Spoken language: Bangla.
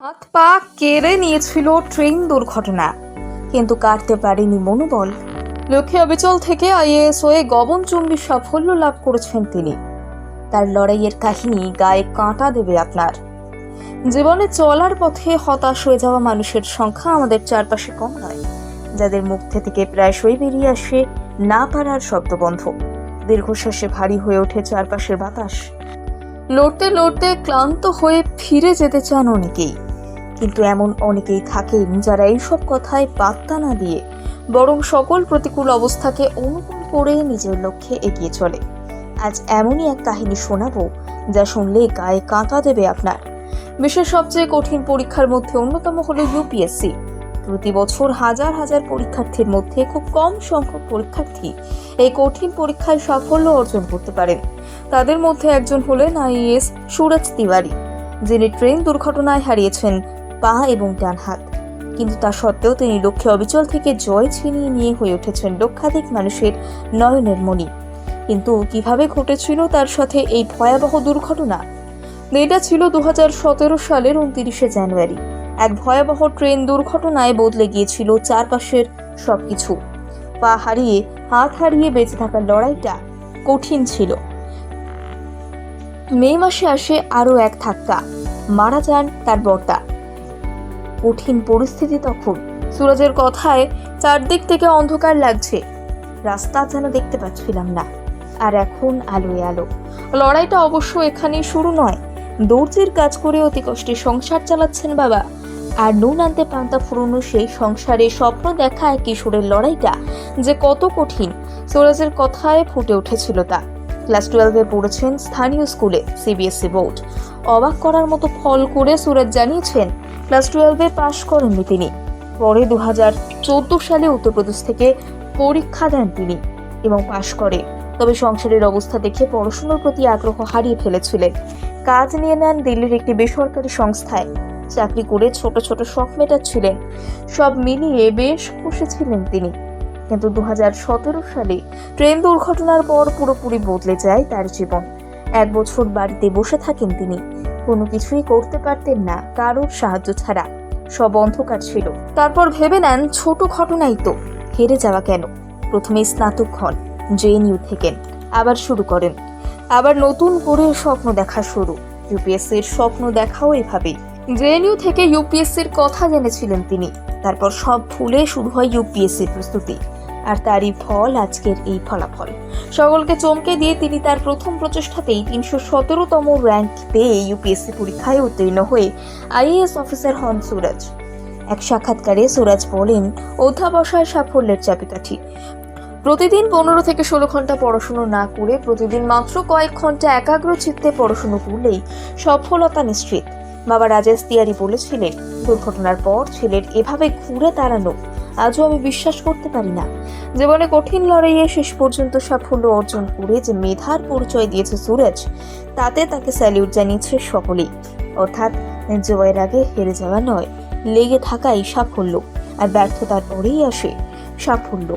হাত পা কেড়ে নিয়েছিল ট্রেন দুর্ঘটনা, কিন্তু কাটতে পারেনি মনোবল। লক্ষ্যে অবিচল থেকে আইএএস হয়ে গগনচুম্বী সাফল্য লাভ করেছেন তিনি। তার লড়াইয়ের কাহিনী গায়ে কাঁটা দেবে আপনার। জীবনে চলার পথে হতাশ হয়ে যাওয়া মানুষের সংখ্যা আমাদের চারপাশে কম নয়, যাদের মুখ থেকে প্রায়শই বেরিয়ে আসে না পারার শব্দবন্ধ। দীর্ঘশ্বাসে ভারী হয়ে ওঠে চারপাশের বাতাস। লড়তে লড়তে ক্লান্ত হয়ে ফিরে যেতে চান অনেকেই, কিন্তু এমন অনেকেই থাকেন যারা এইসব কথায় পাত্তা না দিয়ে বরং সকল প্রতিকূল অবস্থাকে অনুকূল করে নিজের লক্ষ্যে এগিয়ে চলে। আজ এমনই এক কাহিনী শোনাবো যা শুনলে গায়ে কাঁটা দেবে আপনার। বিশ্বের সবচেয়ে কঠিন পরীক্ষার মধ্যে অন্যতম হলো ইউপিএসসি। প্রতি বছর হাজার হাজার পরীক্ষার্থীর মধ্যে খুব কম সংখ্যক পরীক্ষার্থী এই কঠিন পরীক্ষায় সাফল্য অর্জন করতে পারেন। তাদের মধ্যে একজন হলেন আইএএস সুরজ তিওয়ারি, যিনি ট্রেন দুর্ঘটনায় হারিয়েছেন পা এবং ডান হাত। কিন্তু তা সত্ত্বেও তিনি লক্ষ্যে অবিচল থেকে জয় ছিনিয়ে নিয়ে হয়ে উঠেছেন লক্ষাধিক মানুষের নয়নের মণি। কিন্তু কিভাবে ঘটেছিল তার সাথে এই ভয়াবহ দুর্ঘটনা? এটা ছিল 2017 সালের 29শে জানুয়ারি। এক ভয়াবহ ট্রেন দুর্ঘটনায় বদলে গিয়েছিল চারপাশের সবকিছু। পা হারিয়ে হাত হারিয়ে বেঁচে থাকার লড়াইটা কঠিন ছিল। মে মাসে আসে আরও এক ধাক্কা, মারা যান তার বর্তা। কঠিন পরিস্থিতি তখন। সুরজের কথায় চারদিক থেকে অন্ধকার লাগছে, রাস্তা যেন দেখতে পাচ্ছিলাম না। আর এখন আলোয় আলো। লড়াইটা অবশ্য এখানেই শুরু নয়। দর্জির কাজ করে অতি কষ্টে সংসার চালাচ্ছেন বাবা, আর নুন আনতে পান্তা ফুরোনো সেই সংসারে স্বপ্ন দেখা এক কিশোরের লড়াইটা যে কত কঠিন, সুরজের কথায় ফুটে উঠেছিল তা। ক্লাস 12-এ পড়েছেন স্থানীয় স্কুলে, সিবিএসসি বোর্ড। অবাক করার মতো ফল করে সুরজ জানিয়েছেন ক্লাস 12-এ পাশ করেননি তিনি। পরে 2014 সালে উত্তরপ্রদেশ থেকে পরীক্ষা দেন তিনি এবং পাশ করে। তবে সংসারের অবস্থা দেখে পড়াশোনার প্রতি আগ্রহ হারিয়ে ফেলেছিলেন। কাজ নিয়ে নেন দিল্লির একটি বেসরকারি সংস্থায়। চাকরি করে ছোট ছোট শখ মেটাচ্ছিলেন। সব মিলিয়ে বেশ খুশি ছিলেন তিনি। কিন্তু 2017 সালে ট্রেন দুর্ঘটনার পর পুরোপুরি বদলে যায় তার জীবন। 1 বছর বাড়িতে বসে থাকেন তিনি। কোনো কিছুই করতে পারতেন না কারোর সাহায্য ছাড়া। সব অন্ধকার ছিল। তারপর ভেবে নেন ছোট ঘটনাই তো, হেরে যাওয়া কেন। প্রথমে স্নাতক হন, জেএনইউ থেকে। আবার শুরু করেন, আবার নতুন করে স্বপ্ন দেখা শুরু। ইউপিএসসির স্বপ্ন দেখাও এভাবেই। জেএনইউ থেকে ইউপিএসসির কথা জেনেছিলেন তিনি। তারপর সব ভুলে শুরু হয় ইউপিএসসির প্রস্তুতি, আর তারই ফল আজকের এই ফলাফল। সকলকে চমকে দিয়ে তিনি তার প্রথম প্রচেষ্টাতেই 317তম র্যাঙ্ক পেয়ে ইউপিএসসি পরীক্ষায় উত্তীর্ণ হয়ে আইএএস অফিসার হন সুরজ। এক সাক্ষাৎকারে সুরজ বলেন, অধ্যাবসায় সাফল্যের চাবিকাঠি। প্রতিদিন 15 থেকে 16 ঘন্টা পড়াশুনো না করে প্রতিদিন মাত্র কয়েক ঘন্টা একাগ্র চিত্তে পড়াশুনো করলেই সফলতা নিশ্চিত। বাবা রাজেশ তিওয়ারি বলেছিলেন, দুর্ঘটনার পর ছেলের এভাবে ঘুরে দাঁড়ানো আজও আমি বিশ্বাস করতে পারি না। জীবনে কঠিন লড়াইয়ে শেষ পর্যন্ত সাফল্য অর্জন করে যে মেধার পরিচয় দিয়েছে সুরজ, তাতে তাকে স্যালিউট জানিয়েছে সকলেই। অর্থাৎ জয়ের আগে হেরে যাওয়া নয়, লেগে থাকাই সাফল্য, আর ব্যর্থতার পরেই আসে সাফল্য।